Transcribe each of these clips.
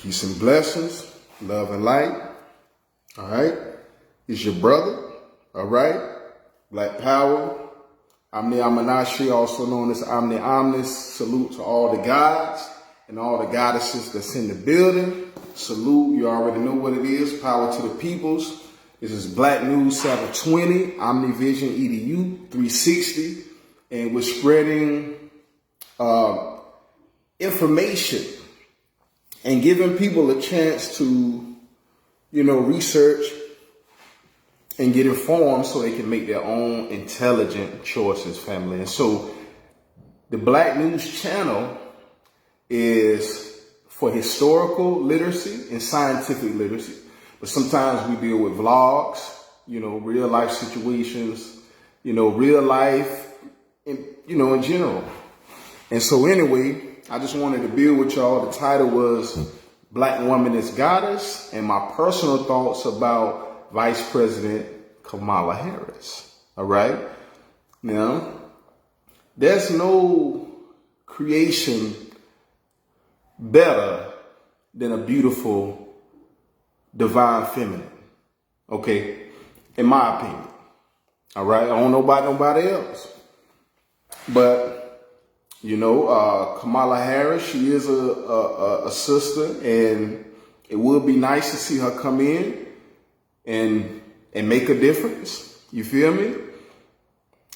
Peace and blessings, love and light. All right. It's your brother. All right. Black Power. Omni Amanashi, also known as Omni Omnis. Salute to all the gods and all the goddesses that's in the building. Salute. You already know what it is. Power to the peoples. This is Black News 720, OmniVision EDU 360. And we're spreading information and giving people a chance to, research and get informed so they can make their own intelligent choices, family. And so the Black News channel is for historical literacy and scientific literacy. But sometimes we deal with vlogs, real life situations, real life, in general. And so anyway, I just wanted to build with y'all. The title was Black Woman as Goddess, and my personal thoughts about Vice President Kamala Harris. All right. Now, there's no creation better than a beautiful divine feminine. Okay. In my opinion. All right. I don't know about nobody else. But Kamala Harris, she is a sister, and it would be nice to see her come in and make a difference. You feel me?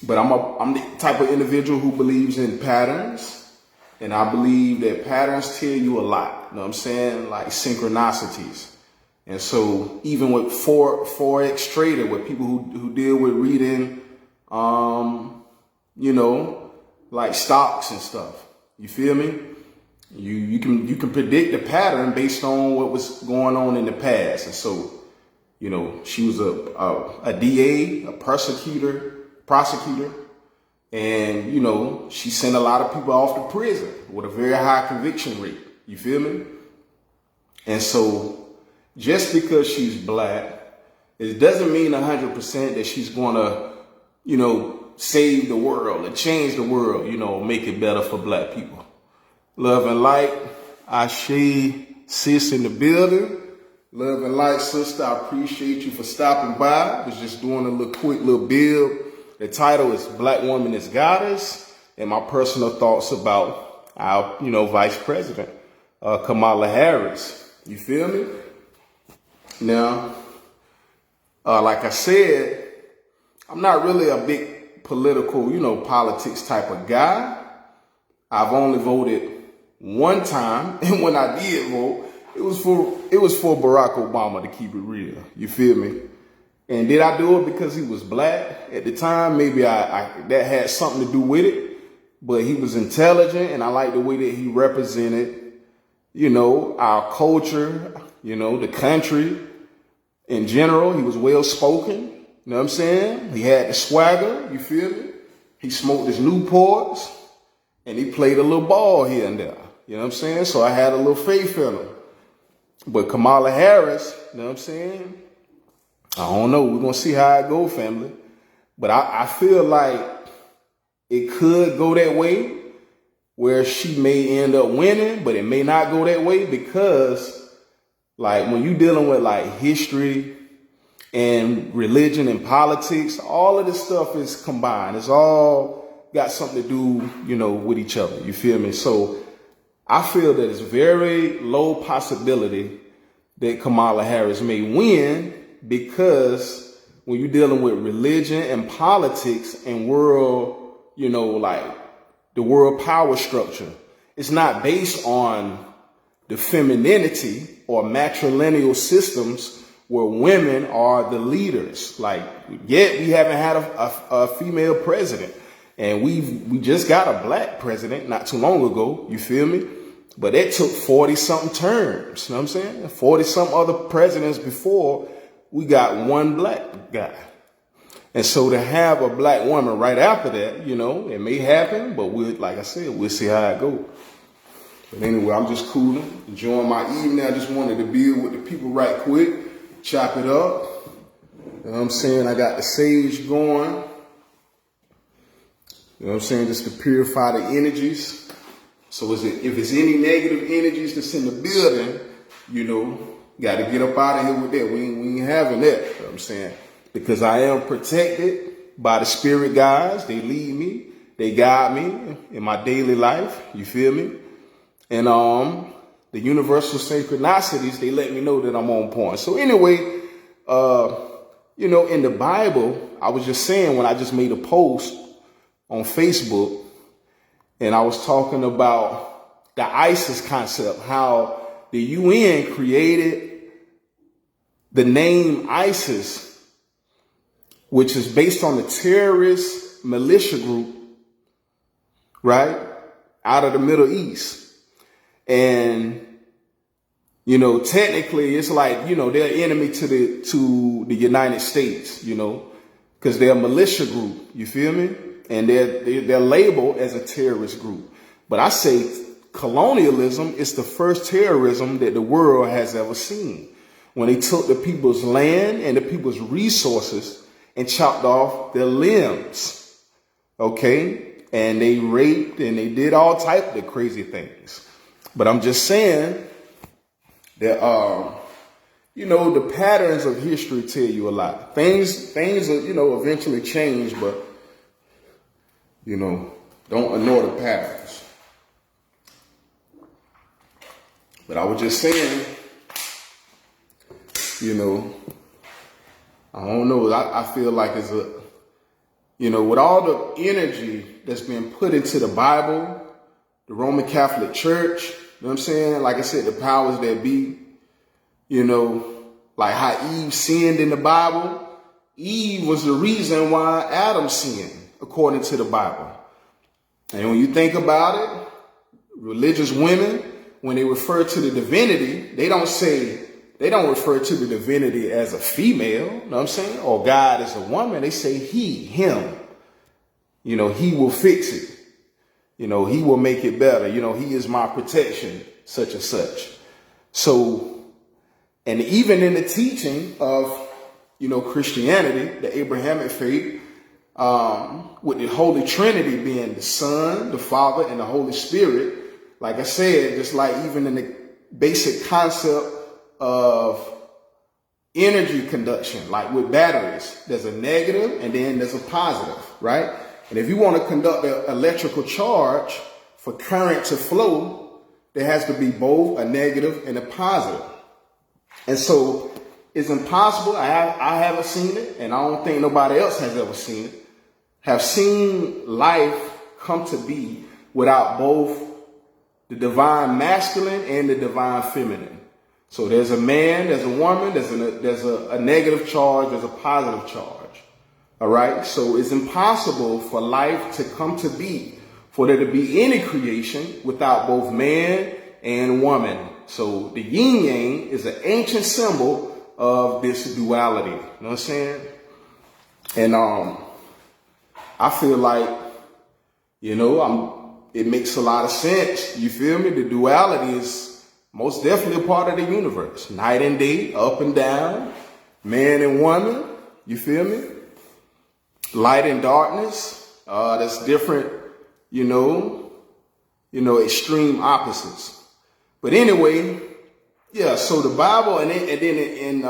But I'm the type of individual who believes in patterns, and I believe that patterns tell you a lot. You know what I'm saying? Like synchronicities. And so even with Forex trader, with people who deal with reading, like stocks and stuff. You feel me? You can predict the pattern based on what was going on in the past. And so, she was a DA, a prosecutor, and she sent a lot of people off to prison with a very high conviction rate. You feel me? And so just because she's black, it doesn't mean 100% that she's gonna, save the world and change the world, make it better for black people. Love and light. Ashe, sis in the building. Love and light, sister. I appreciate you for stopping by. I was just doing a quick build. The title is Black Woman as Goddess, and my personal thoughts about our, Vice President, Kamala Harris. You feel me? Now, like I said, I'm not really a big political, politics type of guy. I've only voted one time, and when I did vote, it was for Barack Obama, to keep it real. You feel me? And did I do it because he was black at the time? Maybe that had something to do with it. But he was intelligent, and I like the way that he represented, our culture, the country in general. He was well spoken. You know what I'm saying? He had the swagger, you feel me? He smoked his Newports, and he played a little ball here and there. You know what I'm saying? So I had a little faith in him. But Kamala Harris, you know what I'm saying? I don't know. We're going to see how it go, family. But I feel like it could go that way, where she may end up winning, but it may not go that way because, like, when you're dealing with, like, history and religion and politics, all of this stuff is combined. It's all got something to do, with each other. You feel me? So I feel that it's very low possibility that Kamala Harris may win, because when you're dealing with religion and politics and world, like the world power structure, it's not based on the femininity or matrilineal systems where women are the leaders. Like, yet we haven't had a female president, and we just got a black president not too long ago. You feel me? But it took 40-something terms. You know what I'm saying? 40-something other presidents before we got one black guy. And so to have a black woman right after that, it may happen, but like I said, we'll see how it goes. But anyway, I'm just cooling, enjoying my evening. I just wanted to build with the people right quick. Chop it up. You know what I'm saying? I got the sage going. You know what I'm saying? Just to purify the energies. So if it's any negative energies that's in the building, you know, got to get up out of here with that. We ain't having that. You know what I'm saying? Because I am protected by the spirit guides. They lead me. They guide me in my daily life. You feel me? And the universal synchronicities, they let me know that I'm on point. So anyway, you know, in the Bible, I was just saying when I just made a post on Facebook, and I was talking about the ISIS concept, how the UN created the name ISIS, which is based on the terrorist militia group, right, out of the Middle East. And, you know, technically it's like, you know, they're enemy to the United States, you know, because they're a militia group. You feel me? And they're labeled as a terrorist group. But I say colonialism is the first terrorism that the world has ever seen. When they took the people's land and the people's resources and chopped off their limbs. Okay? And they raped and they did all types of crazy things. But I'm just saying that, you know, the patterns of history tell you a lot. Things are, you know, eventually change, but, you know, don't ignore the patterns. But I was just saying, you know, I don't know. I feel like it's you know, with all the energy that's been put into the Bible, the Roman Catholic Church, you know what I'm saying? Like I said, the powers that be, you know, like how Eve sinned in the Bible. Eve was the reason why Adam sinned, according to the Bible. And when you think about it, religious women, when they refer to the divinity, they don't refer to the divinity as a female, you know what I'm saying? Or God as a woman. They say he, him. You know, he will fix it. You know, he will make it better. You know, he is my protection, such and such. So, and even in the teaching of, you know, Christianity, the Abrahamic faith, with the Holy Trinity being the Son, the Father, and the Holy Spirit, like I said, just like even in the basic concept of energy conduction, like with batteries, there's a negative and then there's a positive, right? And if you want to conduct an electrical charge for current to flow, there has to be both a negative and a positive. And so it's impossible. I haven't seen it, and I don't think nobody else has ever seen it, have seen life come to be without both the divine masculine and the divine feminine. So there's a man, there's a woman, there's a negative charge, there's a positive charge. All right. So it's impossible for life to come to be, for there to be any creation without both man and woman. So the yin yang is an ancient symbol of this duality. You know what I'm saying? And I feel like, you know, it makes a lot of sense. You feel me? The duality is most definitely a part of the universe. Night and day, up and down, man and woman. You feel me? Light and darkness. That's different, you know, extreme opposites. But anyway, yeah, so the Bible, and then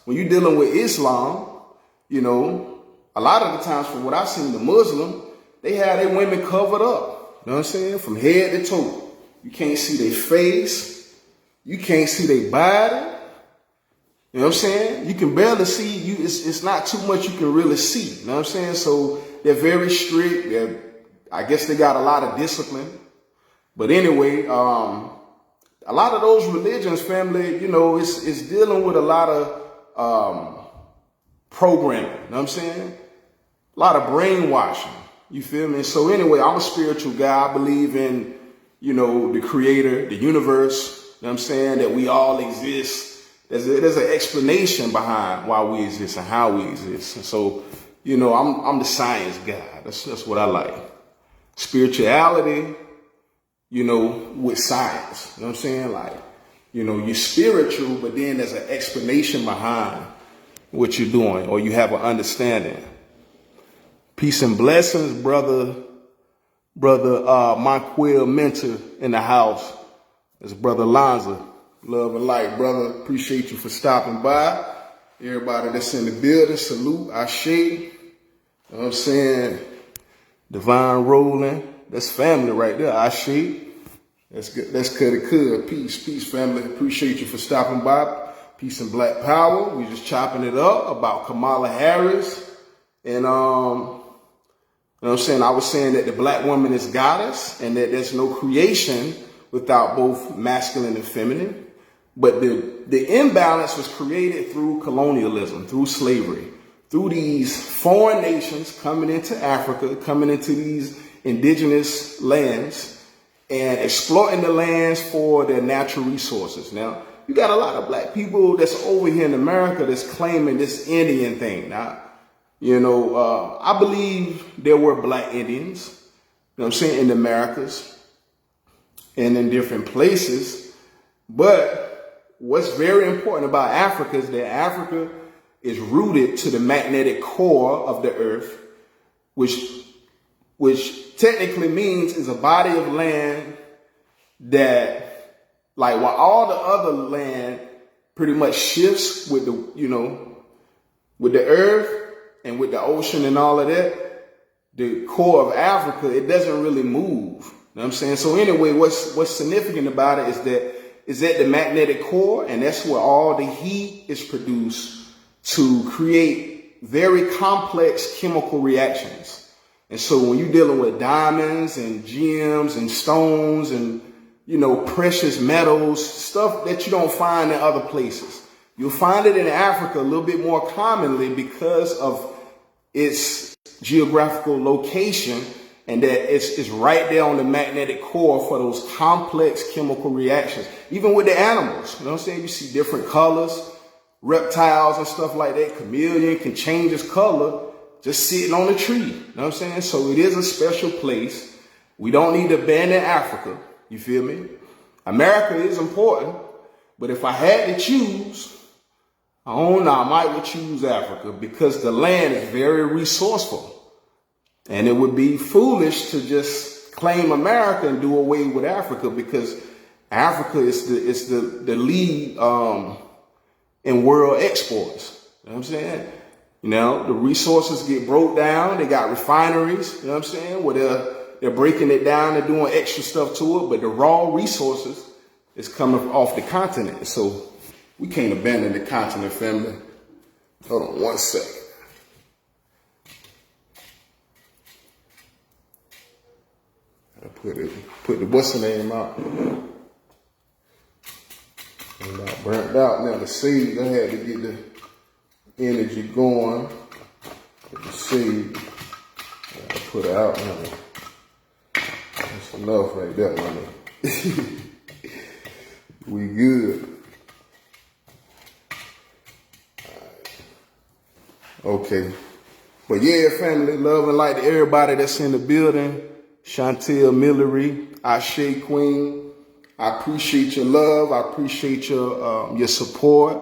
when you're dealing with Islam, you know, a lot of the times from what I've seen, the Muslim, they have their women covered up. You know what I'm saying? From head to toe. You can't see their face. You can't see their body. You know what I'm saying? You can barely see. It's not too much you can really see. You know what I'm saying? So they're very strict. I guess they got a lot of discipline. But anyway, a lot of those religions, family, you know, it's dealing with a lot of programming. You know what I'm saying? A lot of brainwashing. You feel me? So anyway, I'm a spiritual guy. I believe in, you know, the creator, the universe. You know what I'm saying? That we all exist. There's an explanation behind why we exist and how we exist. And so, you know, I'm the science guy. That's what I like. Spirituality, you know, with science. You know what I'm saying? Like, you know, you're spiritual, but then there's an explanation behind what you're doing, or you have an understanding. Peace and blessings, brother Monquill Mentor in the house. It's Brother Lanza. Love and light, brother. Appreciate you for stopping by. Everybody that's in the building, salute, Ashe. You know what I'm saying? Divine rolling. That's family right there, Ashe. That's good. That's good. Peace, family. Appreciate you for stopping by. Peace and Black Power. We just chopping it up about Kamala Harris. And, you know what I'm saying? I was saying that the black woman is goddess and that there's no creation without both masculine and feminine. But the imbalance was created through colonialism, through slavery, through these foreign nations coming into Africa, coming into these indigenous lands and exploiting the lands for their natural resources. Now, you got a lot of black people that's over here in America that's claiming this Indian thing. Now, you know, I believe there were black Indians, you know what I'm saying, in the Americas and in different places. But what's very important about Africa is that Africa is rooted to the magnetic core of the earth, which technically means is a body of land that, like, while all the other land pretty much shifts with the, you know, with the earth and with the ocean and all of that, the core of Africa, it doesn't really move. You know what I'm saying? So anyway, what's significant about it is that the magnetic core, and that's where all the heat is produced to create very complex chemical reactions. And so when you're dealing with diamonds and gems and stones and, you know, precious metals, stuff that you don't find in other places, you'll find it in Africa a little bit more commonly because of its geographical location and that it's right there on the magnetic core for those complex chemical reactions. Even with the animals, you know what I'm saying? You see different colors, reptiles and stuff like that. Chameleon can change its color just sitting on a tree. You know what I'm saying? So it is a special place. We don't need to abandon Africa. You feel me? America is important, but if I had to choose, I don't know, I might would choose Africa because the land is very resourceful. And it would be foolish to just claim America and do away with Africa because Africa is the lead in world exports. You know what I'm saying? You know, the resources get broke down. They got refineries, you know what I'm saying, where they're breaking it down and doing extra stuff to it. But the raw resources is coming off the continent. So we can't abandon the continent, family. Hold on one second. I put the what's the name out. I'm not burnt out now. The sage, I had to get the energy going. The sage, I put it out now. That's enough right there, man. We good. Okay. But yeah, family, love and light to everybody that's in the building. Chantel Millery, Ashe Queen. I appreciate your love. I appreciate your support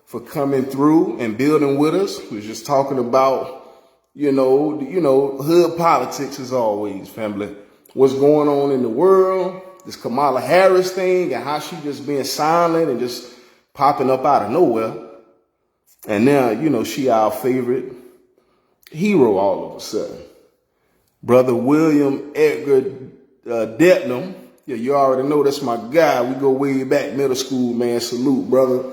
for coming through and building with us. We was just talking about, you know, hood politics as always, family. What's going on in the world, this Kamala Harris thing and how she just being silent and just popping up out of nowhere. And now, you know, she our favorite hero all of a sudden. Brother William Edgar Detnam. Yeah, you already know that's my guy. We go way back, middle school, man. Salute, brother.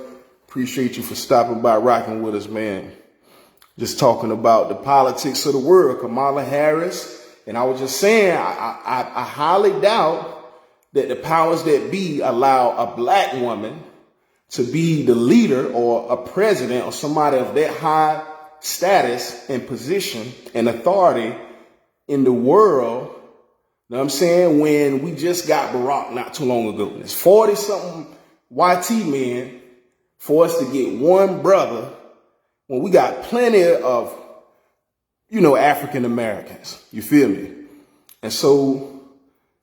Appreciate you for stopping by, rocking with us, man. Just talking about the politics of the world, Kamala Harris. And I was just saying, I highly doubt that the powers that be allow a black woman to be the leader or a president or somebody of that high status and position and authority in the world, you know what I'm saying, when we just got Barack not too long ago. There's 40-something YT men for us to get one brother when we got plenty of, you know, African Americans. You feel me? And so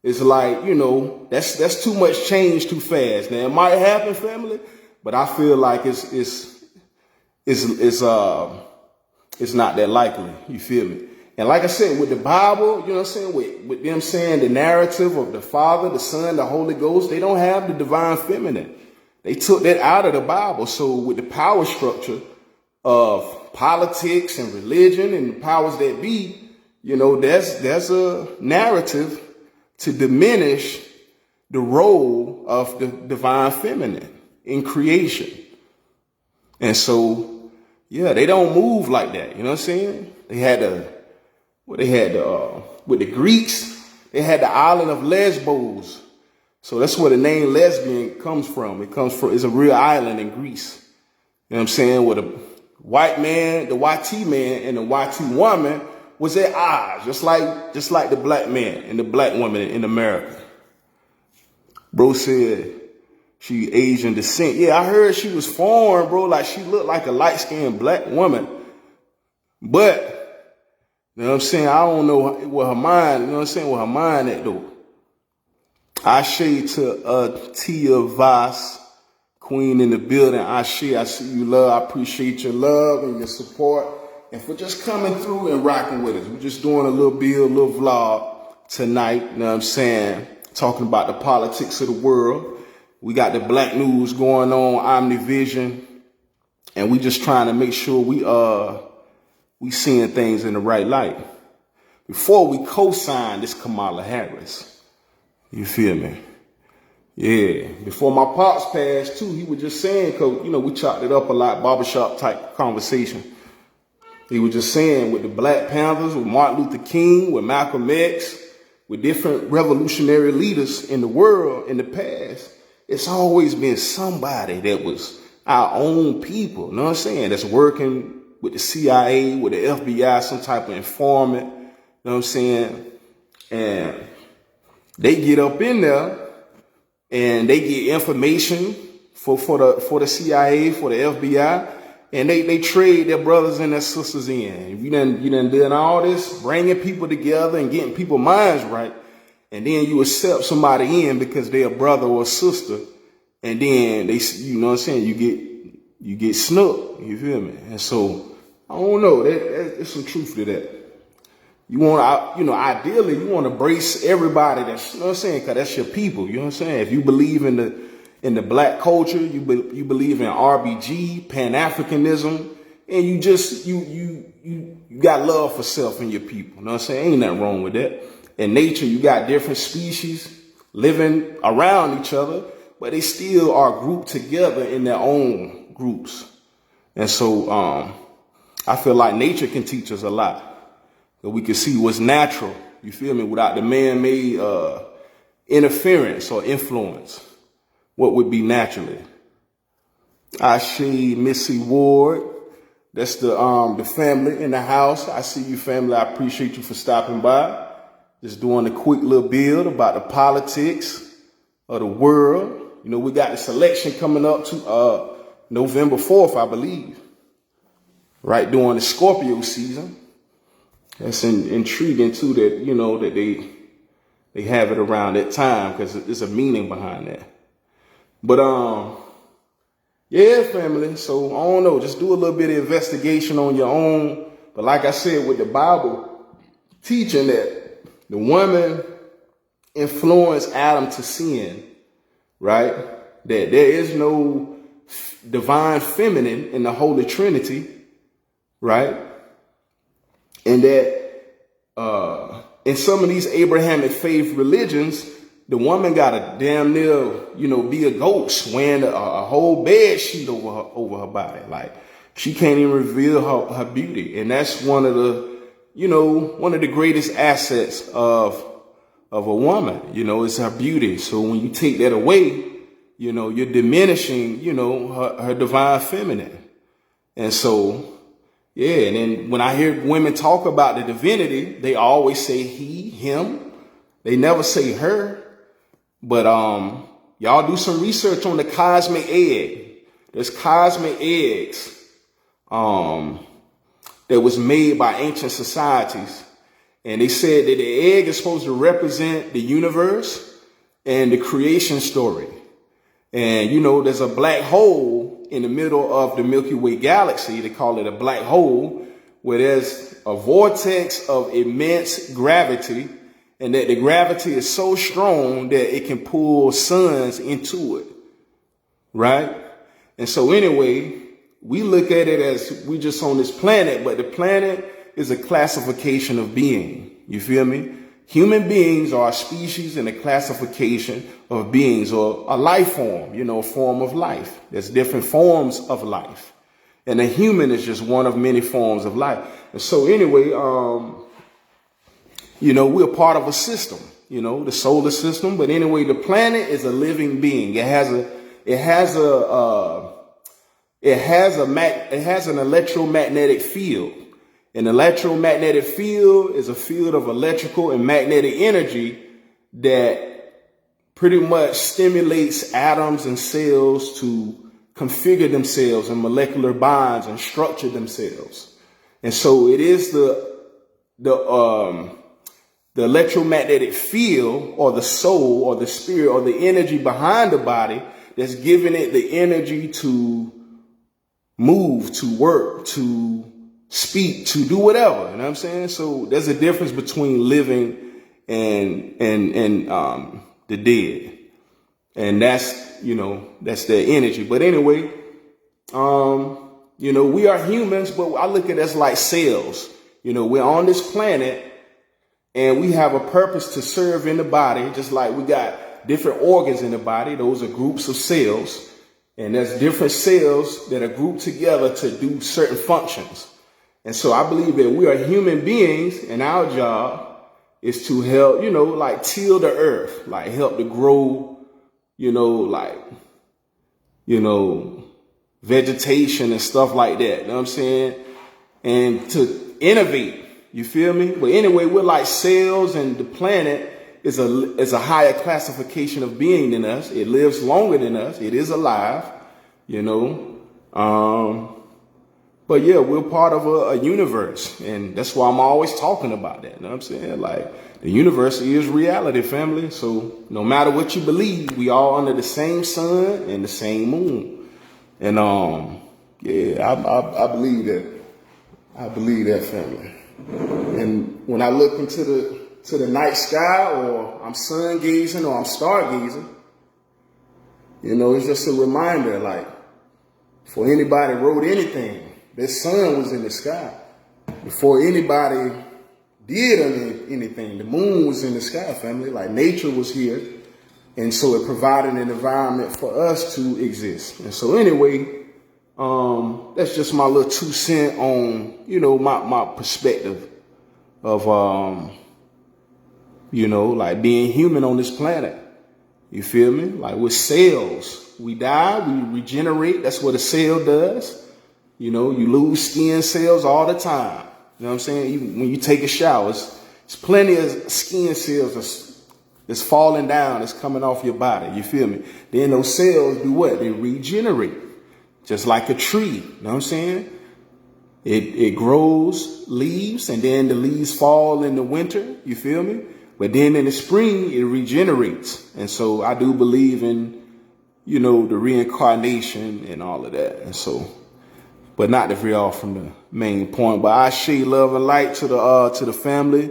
it's like, you know, that's too much change too fast. Now it might happen, family, but I feel like it's not that likely. You feel me? And like I said, with the Bible, you know what I'm saying, with them saying the narrative of the Father, the Son, the Holy Ghost, they don't have the divine feminine. They took that out of the Bible. So with the power structure of politics and religion and the powers that be, you know, there's a narrative to diminish the role of the divine feminine in creation. And so, yeah, they don't move like that. You know what I'm saying? With the Greeks, they had the island of Lesbos. So that's where the name lesbian comes from. It's a real island in Greece. You know what I'm saying? Where the white man, the YT man, and the YT woman was at odds, just like the black man and the black woman in America. Bro said she Asian descent. Yeah, I heard she was foreign, bro. Like she looked like a light-skinned black woman. But, you know what I'm saying? I don't know what her mind, you know what I'm saying, where her mind at though. I shade to Tia Voss, Queen in the building. I see you, love. I appreciate your love and your support. And for just coming through and rocking with us. We're just doing a little vlog tonight, you know what I'm saying? Talking about the politics of the world. We got the black news going on, Omnivision. And we just trying to make sure we seeing things in the right light. Before we co-sign this Kamala Harris. You feel me? Yeah. Before my pops passed too, he was just saying, cause you know, we chopped it up a lot, barbershop type conversation. He was just saying with the Black Panthers, with Martin Luther King, with Malcolm X, with different revolutionary leaders in the world in the past, it's always been somebody that was our own people, you know what I'm saying? That's working with the CIA, with the FBI, some type of informant, you know what I'm saying? And they get up in there and they get information for the CIA, for the FBI, and they trade their brothers and their sisters in. You done done all this, bringing people together and getting people's minds right, and then you accept somebody in because they're a brother or a sister, and then they, you know what I'm saying, you get snooked. You feel me? And so I don't know. There's some truth to that. You want to, ideally, you want to brace everybody that's, you know what I'm saying, because that's your people. You know what I'm saying? If you believe in the black culture, you believe in RBG, Pan-Africanism, and you got love for self and your people. You know what I'm saying? Ain't nothing wrong with that. In nature, you got different species living around each other, but they still are grouped together in their own groups. And so I feel like nature can teach us a lot. So we can see what's natural, you feel me, without the man-made interference or influence. What would be naturally? I see Missy Ward. That's the family in the house. I see you, family. I appreciate you for stopping by. Just doing a quick little build about the politics of the world. You know, we got the selection coming up to November 4th, I believe. Right during the Scorpio season. That's intriguing too that, you know, that they have it around that time because there's a meaning behind that. But, yeah, family. So I don't know, just do a little bit of investigation on your own. But like I said, with the Bible teaching that the woman influenced Adam to sin, right? That there is no divine feminine in the Holy Trinity, right? And that in some of these Abrahamic faith religions, the woman got to damn near, be a ghost wearing a whole bed sheet over her body. Like she can't even reveal her beauty. And that's one of the greatest assets of a woman, is her beauty. So when you take that away, you're diminishing, her divine feminine. And so, yeah, and then when I hear women talk about the divinity, they always say he, him. They never say her. But y'all do some research on the cosmic egg. There's cosmic eggs that was made by ancient societies. And they said that the egg is supposed to represent the universe and the creation story. And, there's a black hole in the middle of the Milky Way galaxy. They call it a black hole, where there's a vortex of immense gravity, and that the gravity is so strong that it can pull suns into it. right? And so anyway, we look at it as we just on this planet, but the planet is a classification of being. You feel me? Human beings are a species and a classification of beings, or a life form, a form of life. There's different forms of life. And a human is just one of many forms of life. And so anyway, we're part of a system, the solar system. But anyway, the planet is a living being. It has an electromagnetic field. An electromagnetic field is a field of electrical and magnetic energy that pretty much stimulates atoms and cells to configure themselves in molecular bonds and structure themselves. And so it is the electromagnetic field, or the soul, or the spirit, or the energy behind the body that's giving it the energy to move, to work, to speak, to do whatever. You know what I'm saying? So there's a difference between living and the dead. And that's their energy. But anyway, we are humans, but I look at it as like cells. We're on this planet and we have a purpose to serve in the body, just like we got different organs in the body. Those are groups of cells. And there's different cells that are grouped together to do certain functions. And so I believe that we are human beings, and our job is to help, till the earth, like help to grow, vegetation and stuff like that. You know what I'm saying? And to innovate, you feel me? But anyway, we're like cells, and the planet is a higher classification of being than us. It lives longer than us. It is alive, But yeah, we're part of a universe, and that's why I'm always talking about that. You know what I'm saying? Like, the universe is reality, family. So no matter what you believe, we all under the same sun and the same moon. And I believe that. I believe that, family. And when I look into the night sky, or I'm sun gazing, or I'm stargazing, it's just a reminder, like, before anybody wrote anything, the sun was in the sky. Before anybody did anything, the moon was in the sky, family. Like, nature was here. And so it provided an environment for us to exist. And so anyway, that's just my little 2 cents on, my perspective of, like being human on this planet. You feel me? Like, we're cells. We die, we regenerate. That's what a cell does. You lose skin cells all the time. You know what I'm saying? Even when you take a shower, it's plenty of skin cells that's falling down, that's coming off your body. You feel me? Then those cells do what? They regenerate. Just like a tree. You know what I'm saying? It grows leaves, and then the leaves fall in the winter. You feel me? But then in the spring, it regenerates. And so I do believe in, the reincarnation and all of that. And so, but not to veer off from the main point. But I share love and light to the family.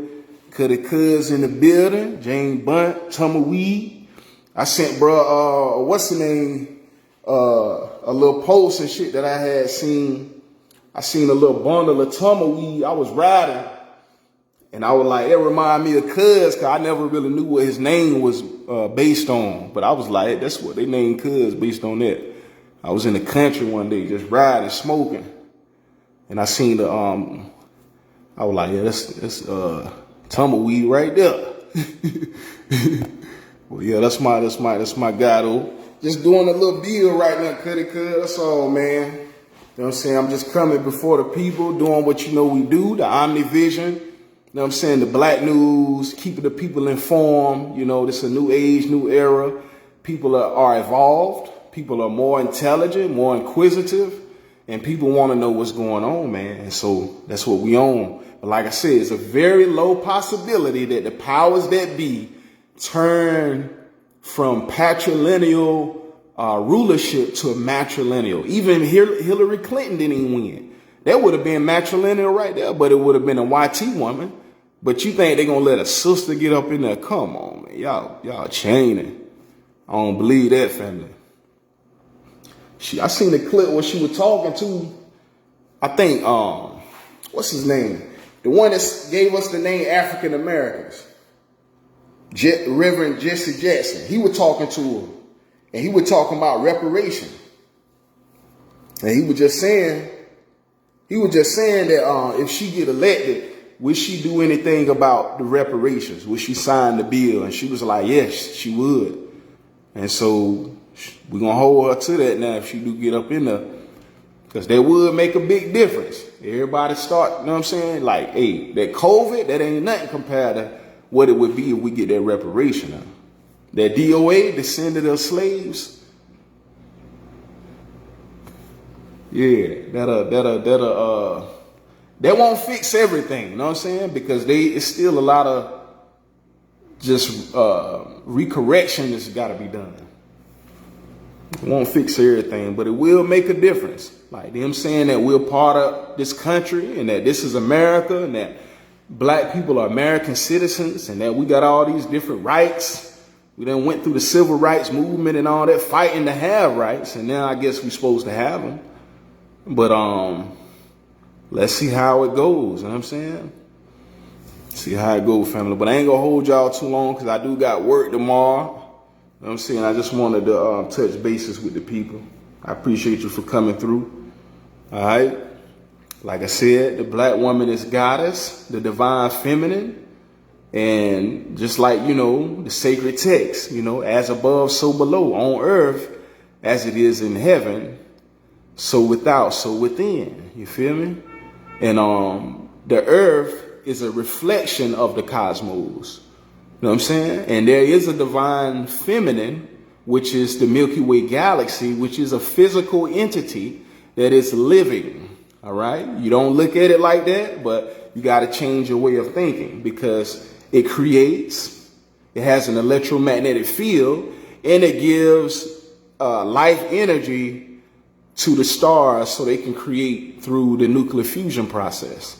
Cuddy Cuz in the building. Jane Bunt, Tumbleweed. I sent what's the name? A little post and shit that I had seen. I seen a little bundle of tumbleweed. I was riding, and I was like, it reminded me of Cuz, cause I never really knew what his name was based on. But I was like, that's what they named Cuz, based on that. I was in the country one day just riding, smoking, and I seen the I was like, yeah, that's tumbleweed right there. Well, yeah, that's my guy though. Just doing a little deal right now, Cuddy Cuz. That's all, man. You know what I'm saying? I'm just coming before the people, doing what we do, the Omnivision. You know what I'm saying? The black news, keeping the people informed. This is a new age, new era. People are evolved. People are more intelligent, more inquisitive. And people want to know what's going on, man. And so that's what we own. But like I said, it's a very low possibility that the powers that be turn from patrilineal rulership to a matrilineal. Even Hillary Clinton didn't even win. That would have been matrilineal right there, but it would have been a YT woman. But you think they're going to let a sister get up in there? Come on, man. Y'all chaining. I don't believe that, family. I seen the clip where she was talking to, I think, what's his name? The one that gave us the name African Americans. Reverend Jesse Jackson. He was talking to her, and he was talking about reparation. And he was just saying that if she get elected, would she do anything about the reparations? Would she sign the bill? And she was like, yes, she would. And so we're going to hold her to that now if she do get up in there. Because that would make a big difference. Everybody start, you know what I'm saying? Like, hey, that COVID, that ain't nothing compared to what it would be if we get that reparation now. That DOA, descendant of slaves. Yeah, that won't fix everything, you know what I'm saying? Because it's still a lot of just recorrection that's got to be done. It won't fix everything, but it will make a difference. Like them saying that we're part of this country and that this is America and that black people are American citizens and that we got all these different rights. We done went through the civil rights movement and all that, fighting to have rights, and now I guess we're supposed to have them. But let's see how it goes, you know what I'm saying? See how it goes, family. But I ain't gonna hold y'all too long because I do got work tomorrow. You know what I'm saying? I just wanted to touch bases with the people. I appreciate you for coming through. All right. Like I said, the black woman is goddess, the divine feminine. And just like, you know, the sacred text, you know, as above, so below, on earth, as it is in heaven, so without, so within. You feel me? And the earth is a reflection of the cosmos. You know what I'm saying? And there is a divine feminine, which is the Milky Way galaxy, which is a physical entity that is living. All right? You don't look at it like that, but you got to change your way of thinking because it creates, it has an electromagnetic field, and it gives life energy to the stars so they can create through the nuclear fusion process.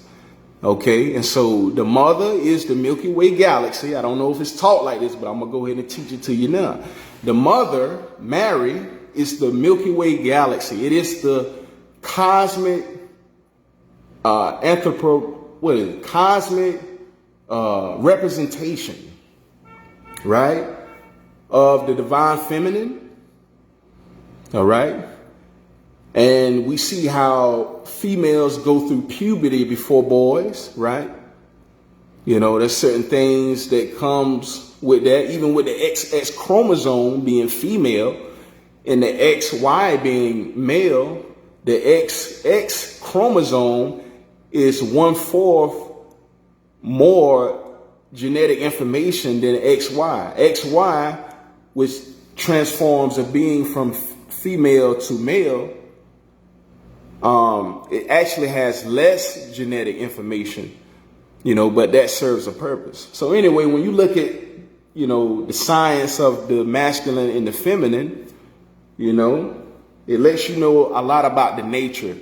Okay, and so the mother is the Milky Way galaxy. I don't know if it's taught like this, but I'm going to go ahead and teach it to you now. The mother, Mary, is the Milky Way galaxy. It is the cosmic cosmic representation, right, of the divine feminine. All right. And we see how females go through puberty before boys, right? You know, there's certain things that comes with that, even with the XX chromosome being female and the XY being male, the XX chromosome is 1/4 more genetic information than XY. XY, which transforms a being from female to male, it actually has less genetic information, you know, but that serves a purpose. So anyway, when you look at, you know, the science of the masculine and the feminine, you know, it lets you know a lot about the nature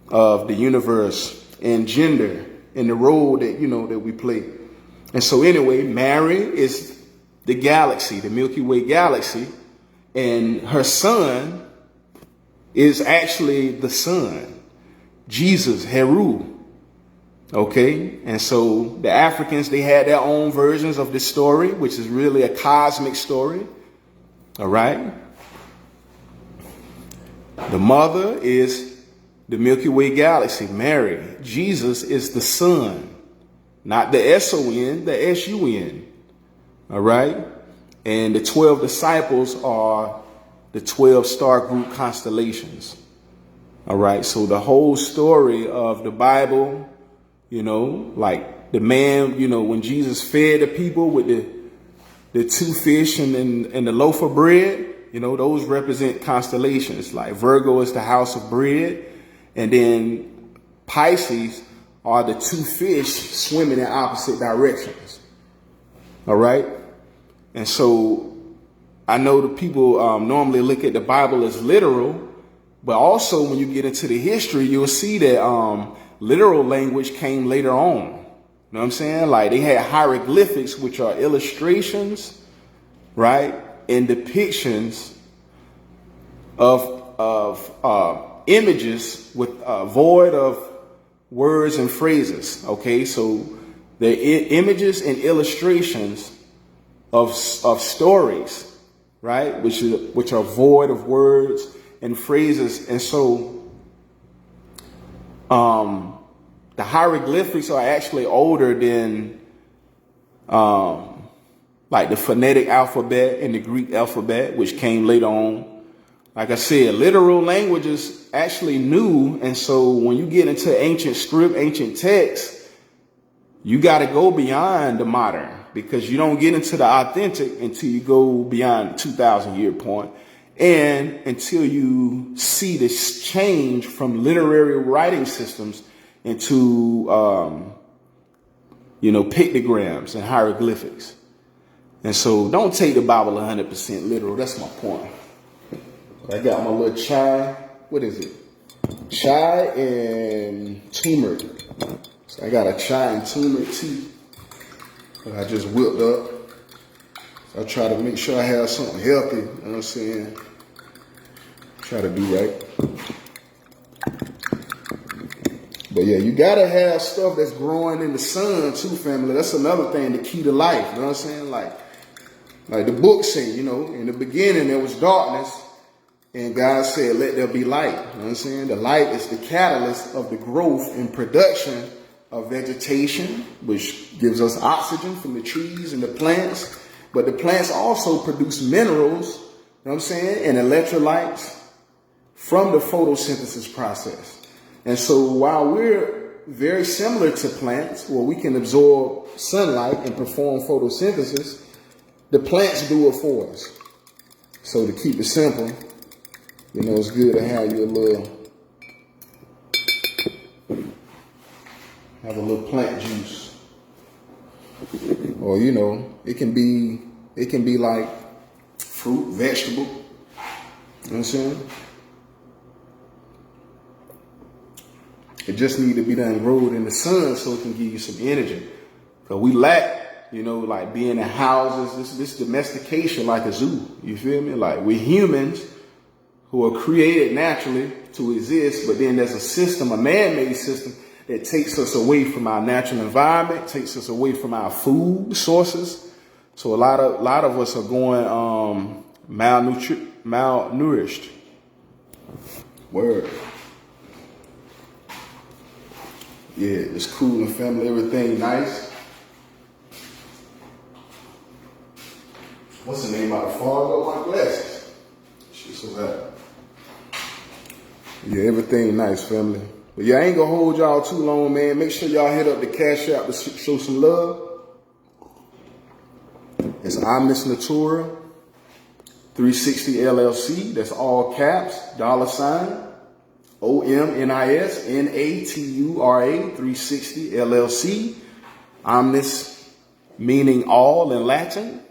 of the universe and gender and the role that, you know, that we play. And so anyway, Mary is the galaxy, the Milky Way galaxy, and her son is actually the son, Jesus, Heru. Okay, and so the Africans, they had their own versions of this story, which is really a cosmic story. All right. The mother is the Milky Way galaxy, Mary. Jesus is the son, not the S-O-N, the S-U-N. All right. And the 12 disciples are the 12 star group constellations. All right. So the whole story of the Bible, you know, like the man, you know, when Jesus fed the people with the 2 fish and the loaf of bread, you know, those represent constellations. Like Virgo is the house of bread. And then Pisces are the 2 fish swimming in opposite directions. All right. And so I know the people normally look at the Bible as literal, but also when you get into the history, you'll see that literal language came later on. You know what I'm saying? Like they had hieroglyphics, which are illustrations, right, and depictions of images with void of words and phrases. Okay, so the images and illustrations of stories, right, which are void of words and phrases. And so the hieroglyphics are actually older than like the phonetic alphabet and the Greek alphabet, which came later on. Like I said, literal language is actually new. And so when you get into ancient script, ancient text, you got to go beyond the modern, because you don't get into the authentic until you go beyond the 2,000-year point, and until you see this change from literary writing systems into, pictograms and hieroglyphics. And so don't take the Bible 100% literal. That's my point. I got my little chai. What is it? Chai and turmeric. So I got a chai and turmeric tea that I just whipped up. So I try to make sure I have something healthy. You know what I'm saying? Try to do right. But yeah, you gotta have stuff that's growing in the sun too, family. That's another thing, the key to life. You know what I'm saying? Like the book say, in the beginning there was darkness. And God said, let there be light. You know what I'm saying? The light is the catalyst of the growth and production of vegetation, which gives us oxygen from the trees and the plants. But the plants also produce minerals, you know what I'm saying, and electrolytes from the photosynthesis process. And so while we're very similar to plants, where we can absorb sunlight and perform photosynthesis, the plants do it for us. So to keep it simple, it's good to have you have a little plant juice. Or, it can be like fruit, vegetable. You know what I'm saying? It just need to be done rolled in the sun so it can give you some energy. Because we lack, like being in houses, this domestication like a zoo. You feel me? Like we're humans who are created naturally to exist, but then there's a system, a man-made system, that takes us away from our natural environment, takes us away from our food sources. So a lot of us are going malnourished. Word. Yeah, it's cool and family, everything nice. What's the name of the fog up my glasses? Shit so bad. Yeah, everything nice, family. But yeah, I ain't gonna hold y'all too long, man. Make sure y'all hit up the Cash App to show some love. It's Omnis Natura 360 LLC. That's all caps, $, OMNIS NATURA 360 LLC. Omnis meaning all in Latin,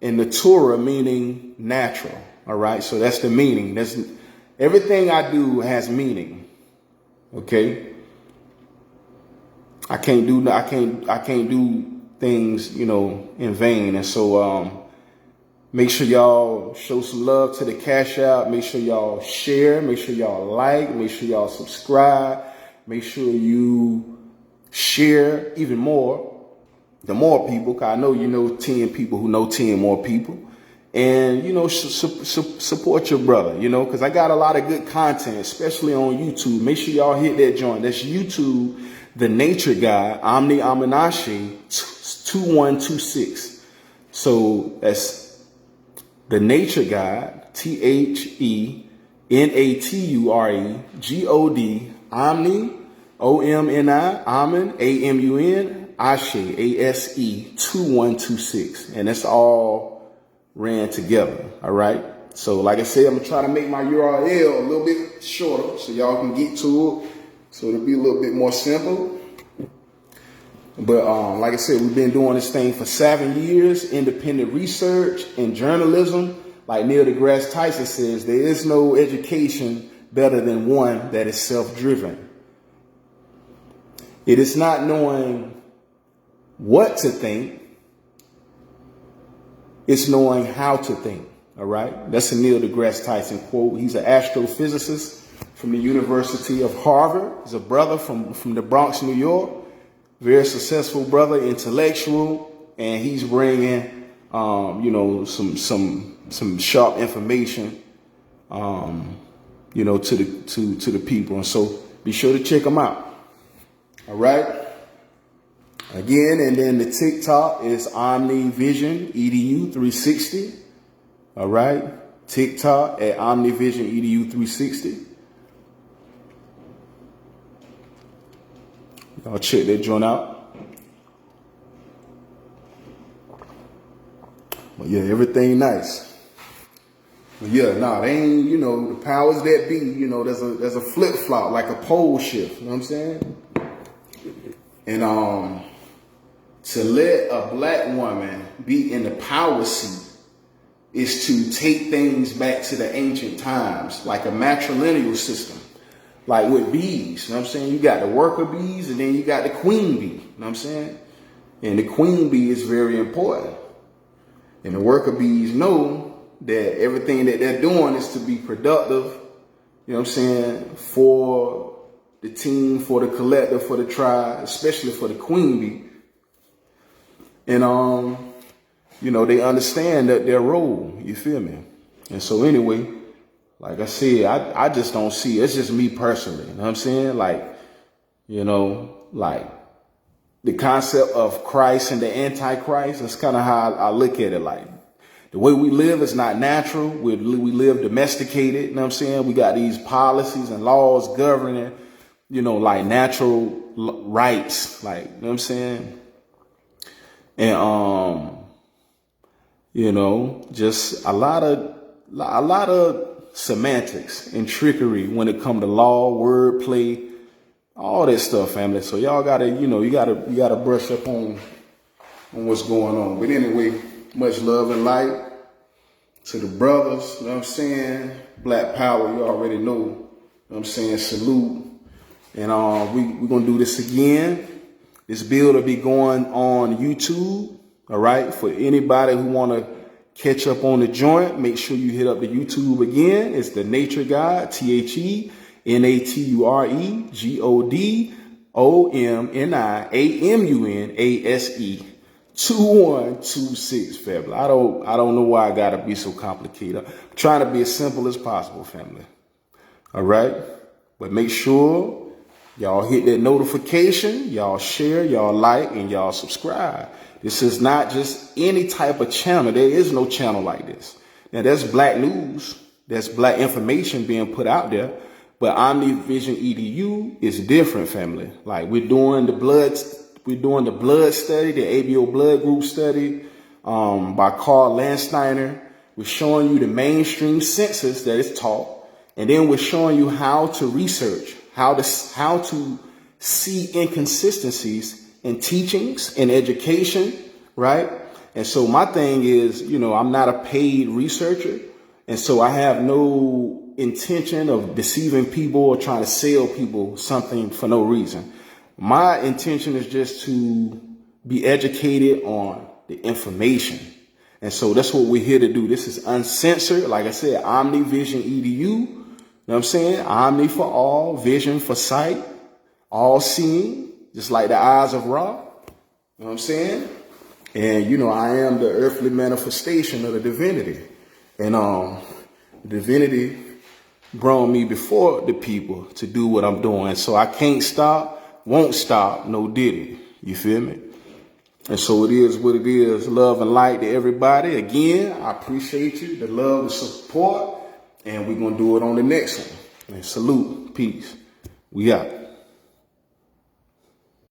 and Natura meaning natural. All right, so that's the meaning. Everything I do has meaning. Okay. I can't do things, in vain. And so make sure y'all show some love to the Cash App. Make sure y'all share. Make sure y'all like. Make sure y'all subscribe. Make sure you share even more. The more people, because I know 10 people who know 10 more people. And, support your brother, because I got a lot of good content, especially on YouTube. Make sure y'all hit that joint. That's YouTube, The Nature Guy, Omni Aminashi 2126. So that's The Nature Guy, TheNaturegod, Omni, OMNI, Amin, AMUN, Ashe, ASE 2126. And that's all ran together. All right. So like I said, I'm gonna try to make my URL a little bit shorter so y'all can get to it. So it'll be a little bit more simple. But like I said, we've been doing this thing for 7 years, independent research and journalism. Like Neil deGrasse Tyson says, there is no education better than one that is self-driven. It is not knowing what to think. It's knowing how to think. All right. That's a Neil deGrasse Tyson quote. He's an astrophysicist from the University of Harvard. He's a brother from the Bronx, New York. Very successful brother, intellectual, and he's bringing, some sharp information, to the people. And so be sure to check them out. All right. Again, and then the TikTok is OmniVision EDU 360. All right. TikTok at OmniVision EDU 360. Y'all check that joint out. But yeah, everything nice. But yeah, they ain't, the powers that be, there's a flip flop, like a pole shift. You know what I'm saying? And to let a black woman be in the power seat is to take things back to the ancient times, like a matrilineal system, like with bees. You know what I'm saying? You got the worker bees and then you got the queen bee. You know what I'm saying? And the queen bee is very important. And the worker bees know that everything that they're doing is to be productive, you know what I'm saying, for the team, for the collective, for the tribe, especially for the queen bee. And, they understand that their role, you feel me? And so anyway, like I said, I just don't see, it's just me personally, you know what I'm saying? Like the concept of Christ and the Antichrist, that's kind of how I look at it. Like the way we live is not natural. We live domesticated, you know what I'm saying? We got these policies and laws governing, like natural rights, like, you know what I'm saying? And, just a lot of semantics and trickery when it comes to law, wordplay, all that stuff, family. So y'all gotta, you gotta brush up on what's going on. But anyway, much love and light to the brothers, you know what I'm saying? Black power, you already know, you know what I'm saying? Salute. And we're gonna do this again. This build will be going on YouTube. All right. For anybody who want to catch up on the joint, make sure you hit up the YouTube again. It's the Nature God, TheNatureGodOmniAMUNASE 2126, family. I don't know why I gotta be so complicated. I'm trying to be as simple as possible, family. All right. But make sure y'all hit that notification, y'all share, y'all like, and y'all subscribe. This is not just any type of channel. There is no channel like this. Now, there's black news. There's black information being put out there. But OmniVision EDU is different, family. Like we're doing the blood study, the ABO blood group study by Carl Landsteiner. We're showing you the mainstream census that is taught. And then we're showing you how to research, how to see inconsistencies in teachings and education, right? And so my thing is, I'm not a paid researcher. And so I have no intention of deceiving people or trying to sell people something for no reason. My intention is just to be educated on the information. And so that's what we're here to do. This is uncensored. Like I said, OmniVision EDU. You know what I'm saying? Omni for all, vision for sight, all seeing, just like the eyes of Ra. You know what I'm saying? And, I am the earthly manifestation of the divinity. And divinity brought me before the people to do what I'm doing. So I can't stop, won't stop, no diddy. You feel me? And so it is what it is. Love and light to everybody. Again, I appreciate you, the love and support. And we're going to do it on the next one. And salute. Peace. We out.